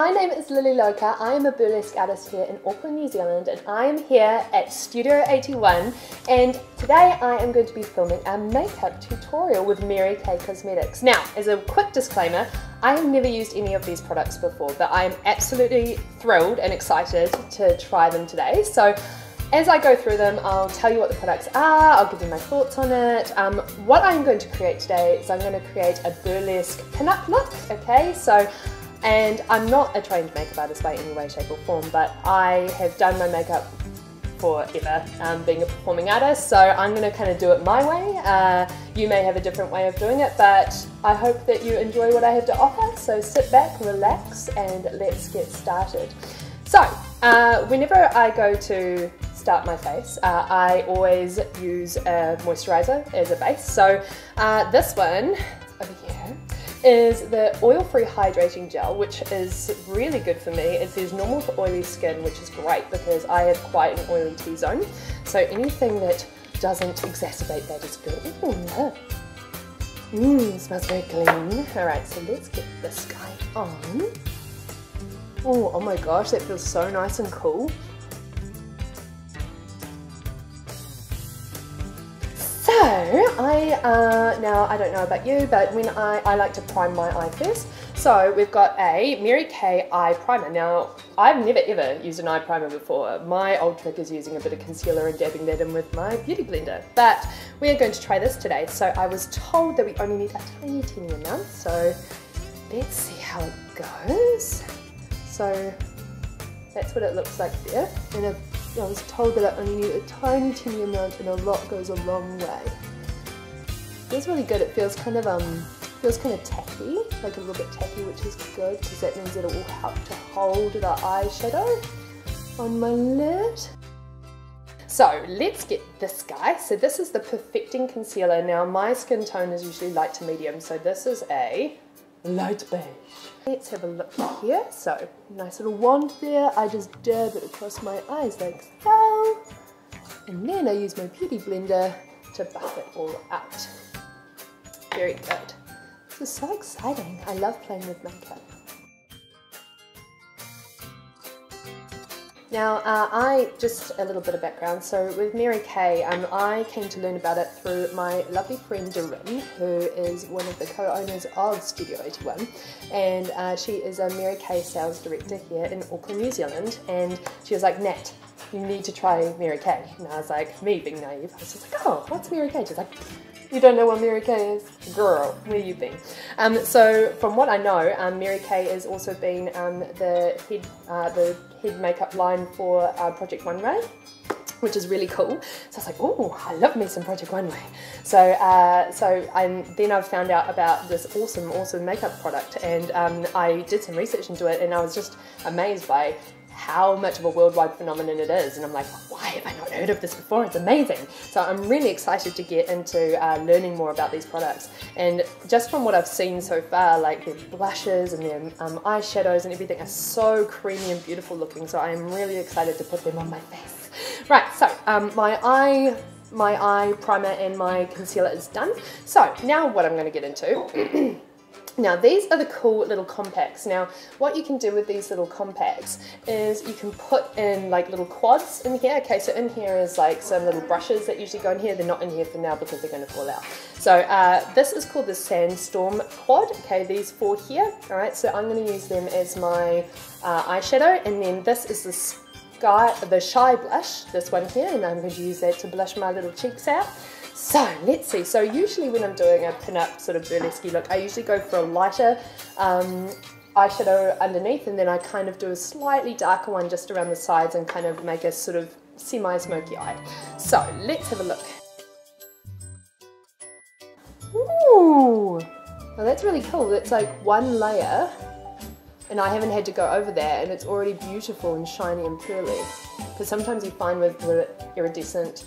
My name is Lilly Loca. I am a burlesque artist here in Auckland, New Zealand, and I am here at Studio 81, and today I am going to be filming a makeup tutorial with Mary Kay Cosmetics. Now, as a quick disclaimer, I have never used any of these products before, but I am absolutely thrilled and excited to try them today. So as I go through them, I'll tell you what the products are, I'll give you my thoughts on it. What I'm going to create today is I'm going to create a burlesque pin-up look, okay? And I'm not a trained makeup artist by any way, shape or form, but I have done my makeup forever, being a performing artist, so I'm going to kind of do it my way. You may have a different way of doing it, but I hope that you enjoy what I have to offer, so sit back, relax, and let's get started. So, whenever I go to start my face, I always use a moisturiser as a base. So this one over here is the oil-free hydrating gel, which is really good for me. It says normal to oily skin, which is great because I have quite an oily T-zone. So anything that doesn't exacerbate that is good. Ooh, smells very clean. Alright, so let's get this guy on. Oh my gosh, that feels so nice and cool. So, now I don't know about you, but when I like to prime my eye first. So we've got a Mary Kay eye primer. Now, I've never ever used an eye primer before. My old trick is using a bit of concealer and dabbing that in with my beauty blender. But we are going to try this today. So I was told that we only need a tiny amount. So let's see how it goes. So that's what it looks like there. And I was told that I only need a tiny amount, and a lot goes a long way. It feels really good. It feels kind of tacky, like a little bit tacky, which is good because that means that it will help to hold the eyeshadow on my lid. So let's get this guy. So this is the Perfecting Concealer. Now my skin tone is usually light to medium, so this is a light beige. Let's have a look here. So, nice little wand there. I just dab it across my eyes like so. And then I use my beauty blender to buff it all out. Very good. This is so exciting. I love playing with makeup. Now, just a little bit of background. So with Mary Kay, I came to learn about it through my lovely friend Doreen, who is one of the co-owners of Studio 81. And she is a Mary Kay sales director here in Auckland, New Zealand. And she was like, Nat, you need to try Mary Kay. And I was like, me being naive, I was just like, oh, what's Mary Kay? She's like, you don't know what Mary Kay is? Girl, where you been? So from what I know, Mary Kay has also been the head makeup line for Project One Ray, which is really cool. So I was like, oh, I love me some Project One Ray. So then I found out about this awesome makeup product, and I did some research into it, and I was just amazed by how much of a worldwide phenomenon it is, and I'm like, why have I not heard of this before? It's amazing. So I'm really excited to get into learning more about these products, and just from what I've seen so far, like their blushes and their eyeshadows and everything are so creamy and beautiful looking, so I am really excited to put them on my face. Right, so my eye primer and my concealer is done. So now what I'm going to get into now these are the cool little compacts. Now what you can do with these little compacts is you can put in like little quads in here. Okay, so in here is like some little brushes that usually go in here. They're not in here for now because they're going to fall out. So this is called the Sandstorm Quad. Okay, these four here. Alright, so I'm going to use them as my eyeshadow, and then this is the Shy blush, this one here, and I'm going to use that to blush my little cheeks out. So let's see, so usually when I'm doing a pin-up sort of burlesque look, I usually go for a lighter eyeshadow underneath, and then I kind of do a slightly darker one just around the sides and kind of make a sort of semi-smoky eye. So let's have a look. Ooh, well that's really cool. It's like one layer, and I haven't had to go over that, and it's already beautiful and shiny and pearly. Because sometimes you find with the iridescent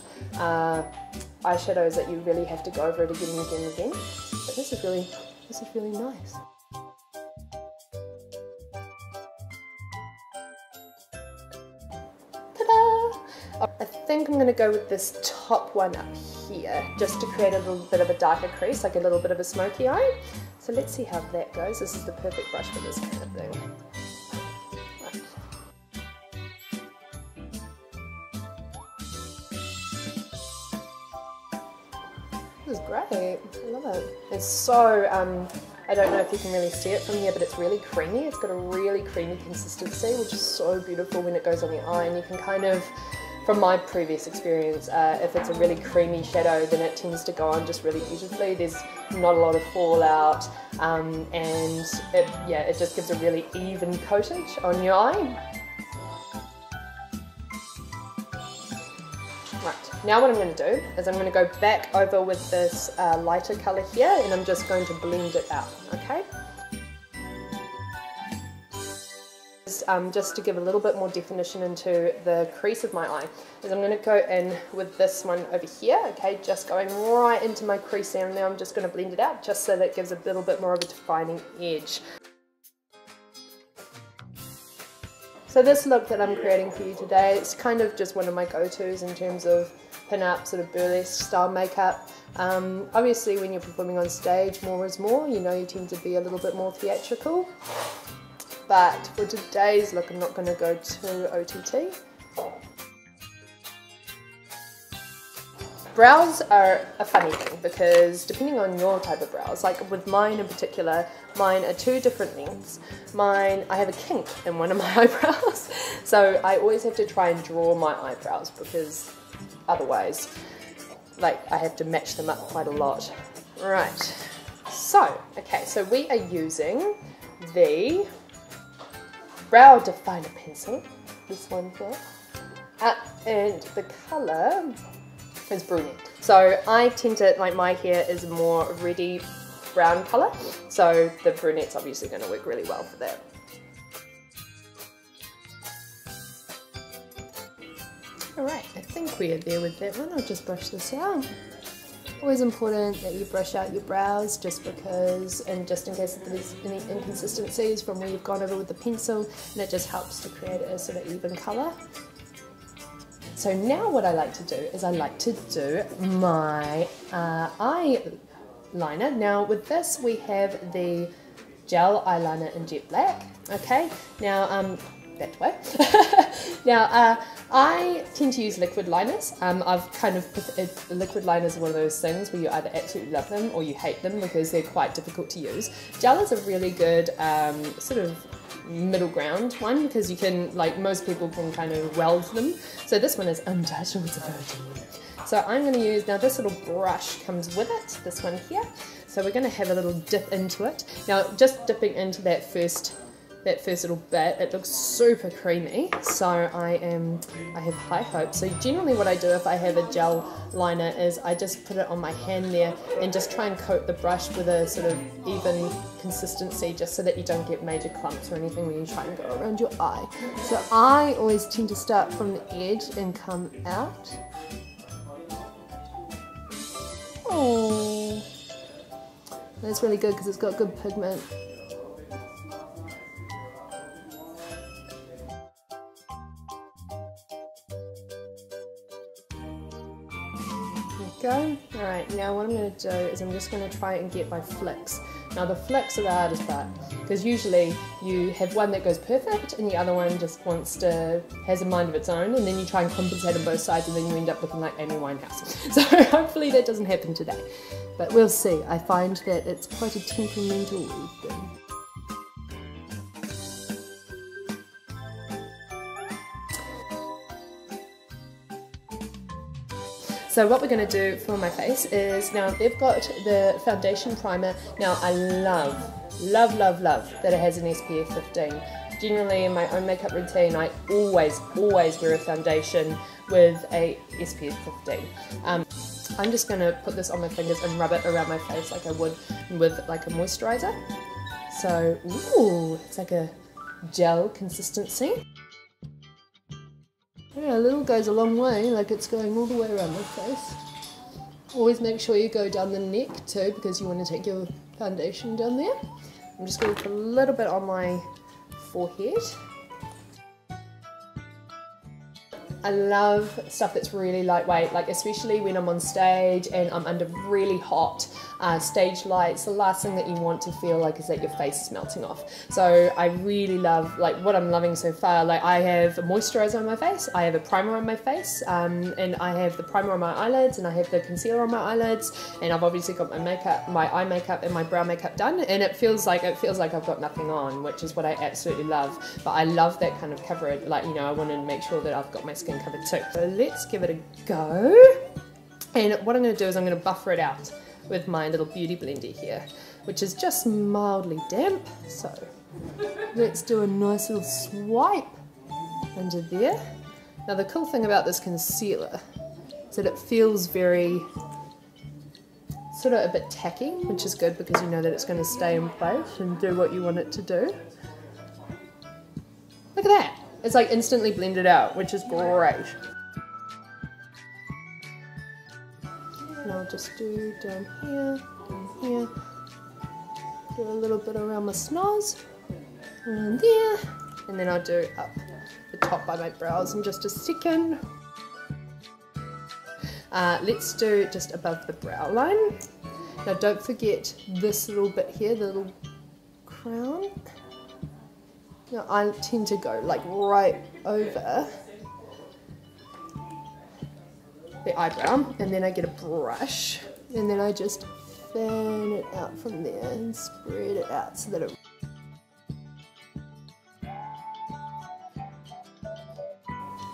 eyeshadows that you really have to go over it again and again and again. But this is really nice. Ta-da! I think I'm going to go with this top one up here, just to create a little bit of a darker crease, like a little bit of a smoky eye. So let's see how that goes. This is the perfect brush for this kind of thing. is great. I love it. It's so, I don't know if you can really see it from here, but it's really creamy. It's got a really creamy consistency, which is so beautiful when it goes on the eye. And you can kind of, from my previous experience, if it's a really creamy shadow, then it tends to go on just really beautifully. There's not a lot of fallout, and it just gives a really even coatage on your eye. Right, now what I'm going to do is I'm going to go back over with this lighter colour here, and I'm just going to blend it out, okay? Just to give a little bit more definition into the crease of my eye, is I'm going to go in with this one over here, okay, just going right into my crease there, and now I'm just going to blend it out just so that it gives a little bit more of a defining edge. So this look that I'm creating for you today, it's kind of just one of my go-tos in terms of pin-up, sort of burlesque style makeup. Obviously when you're performing on stage, more is more, you know, you tend to be a little bit more theatrical. But for today's look, I'm not going to go too OTT. Brows are a funny thing because depending on your type of brows, like with mine in particular, mine are two different lengths. Mine, I have a kink in one of my eyebrows, so I always have to try and draw my eyebrows because otherwise, like, I have to match them up quite a lot. Right, so, okay, so we are using the Brow Definer pencil, this one here, and the colour is Brunette. So I tend to, like, my hair is more reddy brown colour, so the Brunette's obviously going to work really well for that. Alright, I think we are there with that one. I'll just brush this out. Always important that you brush out your brows just because, and just in case there's any inconsistencies from where you've gone over with the pencil, and it just helps to create a sort of even colour. So now what I like to do is I like to do my eyeliner. Now with this we have the gel eyeliner in jet black, okay? Now, that way. Now, I tend to use liquid liners. I've kind of, liquid liners are one of those things where you either absolutely love them or you hate them because they're quite difficult to use. Gel is a really good sort of middle ground one because you can, like, most people can kind of weld them. So this one is Untitled Chapter. So I'm going to use, now this little brush comes with it, this one here. So we're going to have a little dip into it. Now just dipping into that first little bit, it looks super creamy, so I have high hopes. So generally what I do if I have a gel liner is I just put it on my hand there and just try and coat the brush with a sort of even consistency just so that you don't get major clumps or anything when you try and go around your eye. So I always tend to start from the edge and come out. Oh, that's really good because it's got good pigment. Go. Alright, now what I'm going to do is I'm just going to try and get my flicks. Now the flicks are the hardest part because usually you have one that goes perfect and the other one just has a mind of its own, and then you try and compensate on both sides and then you end up looking like Amy Winehouse. So hopefully that doesn't happen today, but we'll see. I find that it's quite a temperamental thing. So what we're going to do for my face is, now they've got the foundation primer. Now I love that it has an SPF 15. Generally in my own makeup routine I always wear a foundation with a SPF 15. I'm just going to put this on my fingers and rub it around my face like I would with like a moisturiser. So, ooh, it's like a gel consistency. Yeah, a little goes a long way, like it's going all the way around my face. Always make sure you go down the neck too, because you want to take your foundation down there. I'm just going to put a little bit on my forehead. I love stuff that's really lightweight, like especially when I'm on stage and I'm under really hot stage lights. The last thing that you want to feel like is that your face is melting off. So I really love, like what I'm loving so far, like I have a moisturizer on my face, I have a primer on my face, and I have the primer on my eyelids, and I have the concealer on my eyelids, and I've obviously got my makeup, my eye makeup and my brow makeup done, and it feels like I've got nothing on, which is what I absolutely love. But I love that kind of coverage, like, you know, I want to make sure that I've got my skin covered too. So let's give it a go. And what I'm going to do is I'm going to buffer it out with my little beauty blender here, which is just mildly damp. So let's do a nice little swipe under there. Now the cool thing about this concealer is that it feels very sort of a bit tacky, which is good because you know that it's going to stay in place and do what you want it to do. Look at that! It's like instantly blended out, which is great. And I'll just do down here, do a little bit around my snoz, and there, and then I'll do up the top by my brows in just a second. Let's do just above the brow line. Now don't forget this little bit here, the little crown. Now I tend to go like right over the eyebrow, and then I get a brush, and then I just fan it out from there and spread it out so that it...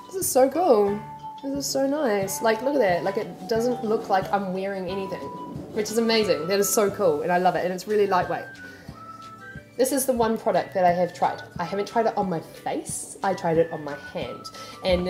This is so cool. This is so nice. Like, look at that. Like, it doesn't look like I'm wearing anything, which is amazing. That is so cool, and I love it, and it's really lightweight. This is the one product that I have tried. I haven't tried it on my face, I tried it on my hand. And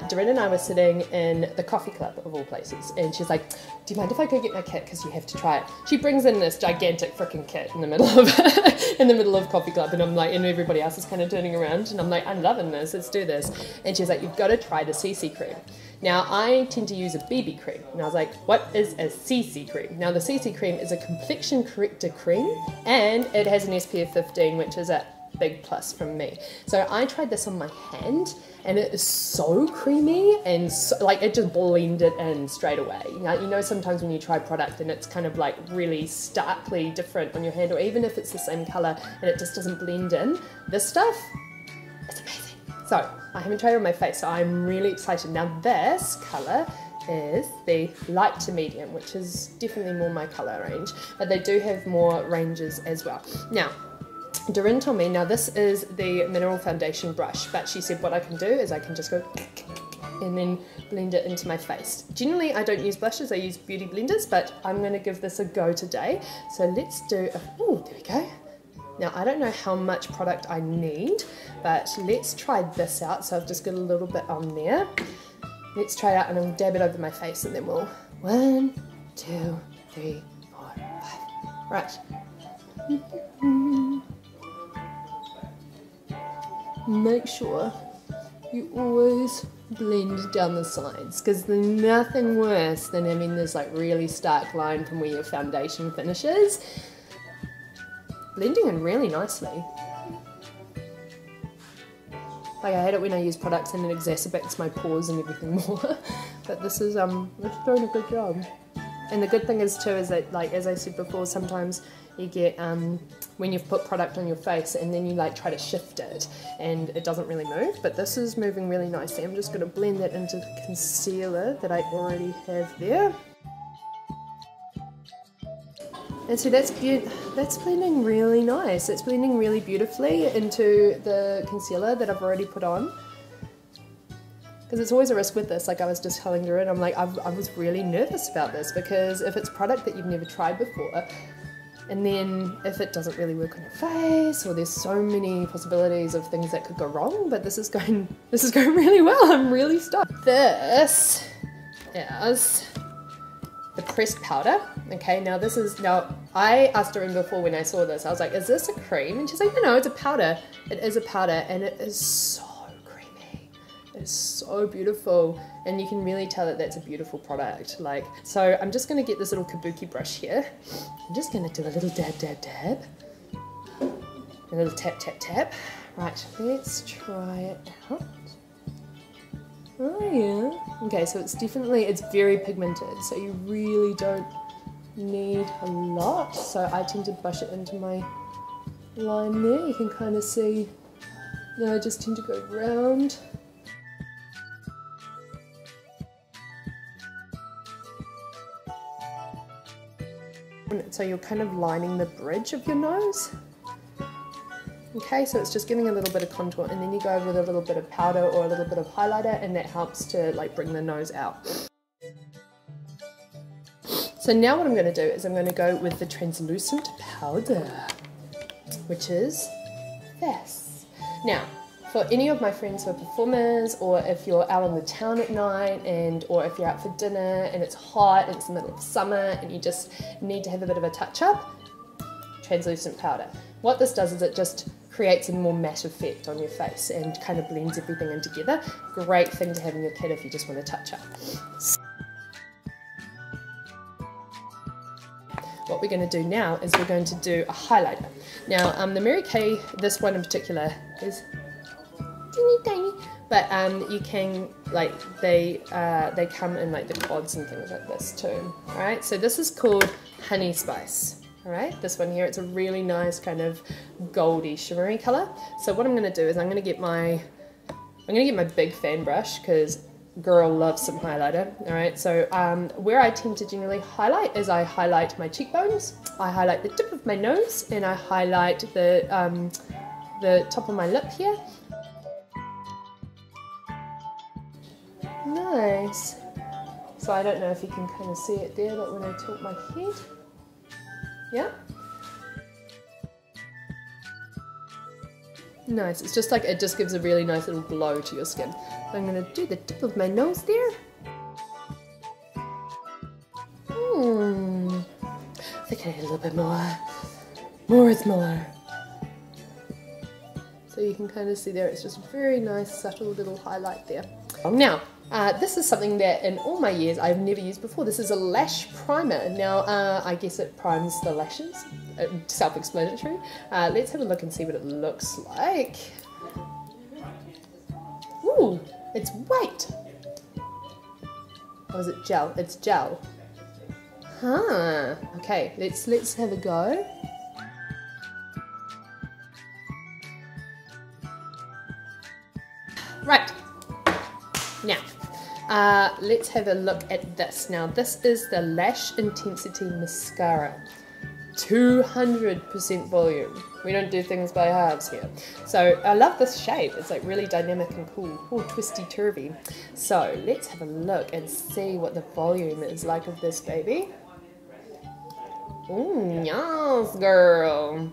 Doreen and I were sitting in the coffee club of all places, and she's like, do you mind if I go get my kit, because you have to try it. She brings in this gigantic freaking kit in the middle of coffee club, and I'm like, and everybody else is kind of turning around, and I'm like, I'm loving this, let's do this. And she's like, you've got to try the CC cream. Now I tend to use a BB cream, and I was like, what is a CC cream? Now the CC cream is a complexion corrector cream, and it has an SPF 15, which is a big plus from me. So I tried this on my hand, and it is so creamy, and so, like, it just blended in straight away. You know sometimes when you try product and it's kind of like really starkly different on your hand, or even if it's the same color and it just doesn't blend in, this stuff is amazing. So I haven't tried it on my face, so I'm really excited. Now this color is the light to medium, which is definitely more my color range, but they do have more ranges as well. Now Doreen told me, now this is the mineral foundation brush, but she said what I can do is I can just go and then blend it into my face. Generally I don't use blushes, I use beauty blenders, but I'm going to give this a go today. So let's do a, oh, there we go. Now I don't know how much product I need, but let's try this out. So I've just got a little bit on there. Let's try it out, and I'll dab it over my face, and then we'll 1, 2, 3, 4, 5. Right. Make sure you always blend down the sides, because there's nothing worse than having this like really stark line from where your foundation finishes. Blending in really nicely. Like, I hate it when I use products and it exacerbates my pores and everything more, but this is it's doing a good job. And the good thing is too is that, like, as I said before, sometimes you get when you've put product on your face and then you like try to shift it and it doesn't really move, but this is moving really nicely. I'm just going to blend that into the concealer that I already have there. And so that's blending really nice. It's blending really beautifully into the concealer that I've already put on. Because it's always a risk with this, like I was just telling Doreen, I'm like, I was really nervous about this, because if it's product that you've never tried before, and then if it doesn't really work on your face, or there's so many possibilities of things that could go wrong, but this is going really well. I'm really stoked. This is the pressed powder. Okay, now I asked Doreen before when I saw this, I was like, is this a cream? And she's like, no, it's a powder. It is a powder, and it is so creamy. It's so beautiful, and you can really tell that that's a beautiful product. Like, so I'm just going to get this little kabuki brush here. I'm just going to do a little dab, dab, dab. A little tap, tap, tap. Right, let's try it out. Oh yeah. Okay, so it's very pigmented, so you really don't need a lot. So I tend to brush it into my line there. You can kind of see, I just tend to go round. So you're kind of lining the bridge of your nose. Okay, so it's just giving a little bit of contour, and then you go with a little bit of powder or a little bit of highlighter, and that helps to like bring the nose out. So now what I'm going to do is I'm going to go with the translucent powder, which is this. Now, for any of my friends who are performers, or if you're out on the town at night, or if you're out for dinner and it's hot and it's the middle of summer and you just need to have a bit of a touch-up, translucent powder. What this does is it just creates a more matte effect on your face and kind of blends everything in together. Great thing to have in your kit if you just want to touch up. What we're going to do now is we're going to do a highlighter. Now the Mary Kay, this one in particular is teeny tiny, but you can, like, they come in like the quads and things like this too. Alright, so this is called Honey Spice. Alright, this one here, it's a really nice kind of goldy shimmery colour. So what I'm going to do is I'm going to get my big fan brush, because girl loves some highlighter. Alright, so where I tend to generally highlight is I highlight my cheekbones, I highlight the tip of my nose, and I highlight the top of my lip here. Nice. So I don't know if you can kind of see it there, but when I tilt my head, yeah. Nice. It's just like, it just gives a really nice little glow to your skin. So I'm going to do the tip of my nose there. I think I need a little bit more. More is more. So you can kind of see there, it's just a very nice subtle little highlight there. Now, this is something that in all my years I've never used before. This is a lash primer. Now, I guess it primes the lashes. Self-explanatory. Let's have a look and see what it looks like. Ooh, it's white. Or is it gel? It's gel. Huh. Okay, let's have a go. Right. Now, let's have a look at this. Now, this is the Lash Intensity Mascara. 200% volume. We don't do things by halves here. So I love this shape. It's like really dynamic and cool. Oh, twisty turvy. So let's have a look and see what the volume is like of this baby. Oh, yes, girl.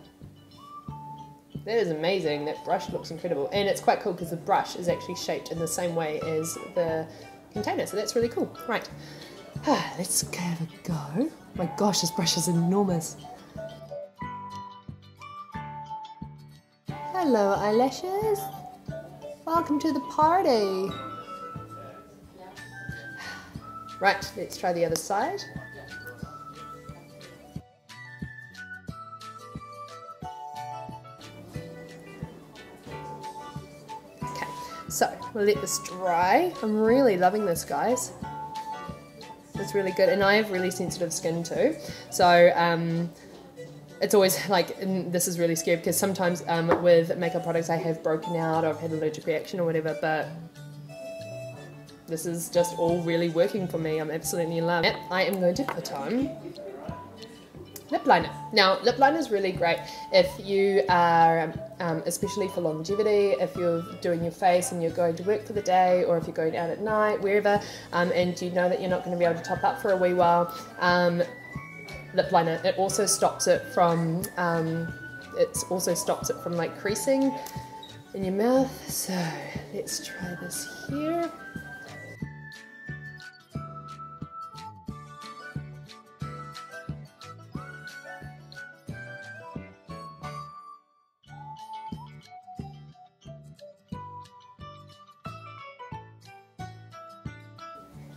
That is amazing. That brush looks incredible. And it's quite cool because the brush is actually shaped in the same way as the container. So that's really cool. Right. Let's have a go. My gosh, this brush is enormous. Hello, eyelashes. Welcome to the party. Right, let's try the other side. Okay, so we'll let this dry. I'm really loving this, guys. It's really good, and I have really sensitive skin too, so it's always like, and this is really scary because sometimes with makeup products I have broken out or I've had an allergic reaction or whatever, but this is just all really working for me. I'm absolutely in love. I am going to put on lip liner. Now, lip liner is really great if you are, especially for longevity, if you're doing your face and you're going to work for the day, or if you're going out at night, wherever, and you know that you're not going to be able to top up for a wee while. Lip liner, it also stops it from, like creasing in your mouth. So let's try this here.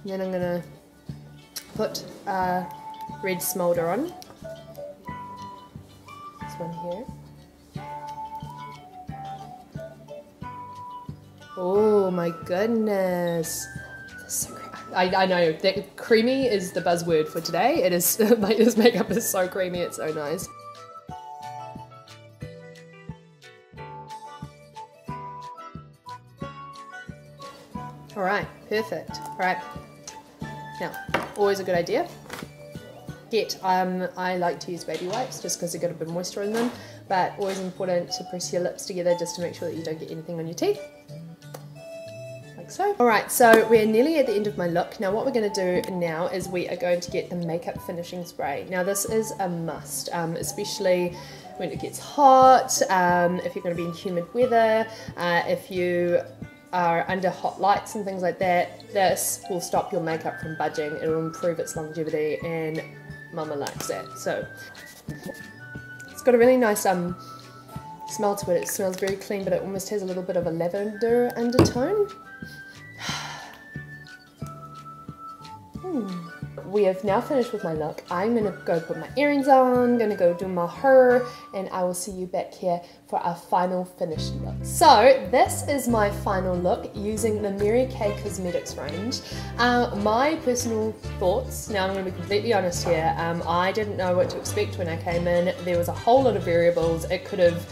And then I'm going to put red Smolder on. This one here. Oh my goodness. So I know that creamy is the buzzword for today. It is, like, this makeup is so creamy, it's so nice. Alright, perfect. Alright, now, always a good idea. I like to use baby wipes just because they got a bit of moisture in them, but always important to press your lips together just to make sure that you don't get anything on your teeth. Like so. Alright, so we're nearly at the end of my look. Now what we're going to do now is we are going to get the makeup finishing spray. Now this is a must, especially when it gets hot, if you're going to be in humid weather, if you are under hot lights and things like that. This will stop your makeup from budging. It will improve its longevity, and Mama likes that. So it's got a really nice smell to it. It smells very clean, but it almost has a little bit of a lavender undertone. We have now finished with my look. I'm going to go put my earrings on, going to go do my hair, and I will see you back here for our final finished look. So this is my final look using the Mary Kay Cosmetics range. My personal thoughts, now I'm going to be completely honest here, I didn't know what to expect when I came in. There was a whole lot of variables. It could have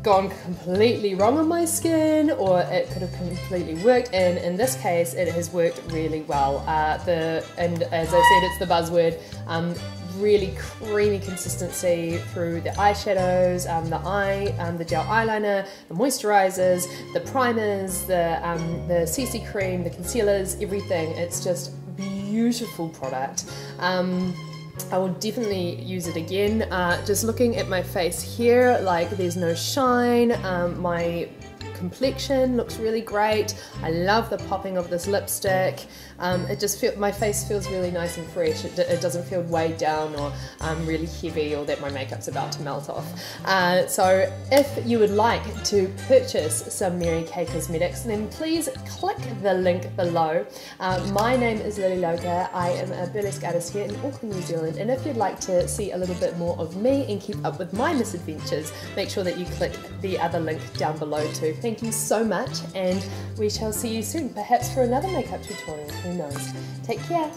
gone completely wrong on my skin, or it could have completely worked, and in this case it has worked really well. And as I said, it's the buzzword, really creamy consistency through the eyeshadows, the gel eyeliner, the moisturizers, the primers, the CC cream, the concealers, everything. It's just beautiful product. I will definitely use it again. Just looking at my face here, like, there's no shine. My complexion looks really great. I love the popping of this lipstick. It just my face feels really nice and fresh. It doesn't feel weighed down or really heavy, or that my makeup's about to melt off. So if you would like to purchase some Mary Kay Cosmetics, then please click the link below. My name is Lilly Loca. I am a burlesque artist here in Auckland, New Zealand, and if you'd like to see a little bit more of me and keep up with my misadventures, make sure that you click the other link down below too. Thank you so much, and we shall see you soon, perhaps for another makeup tutorial. Who knows? Take care.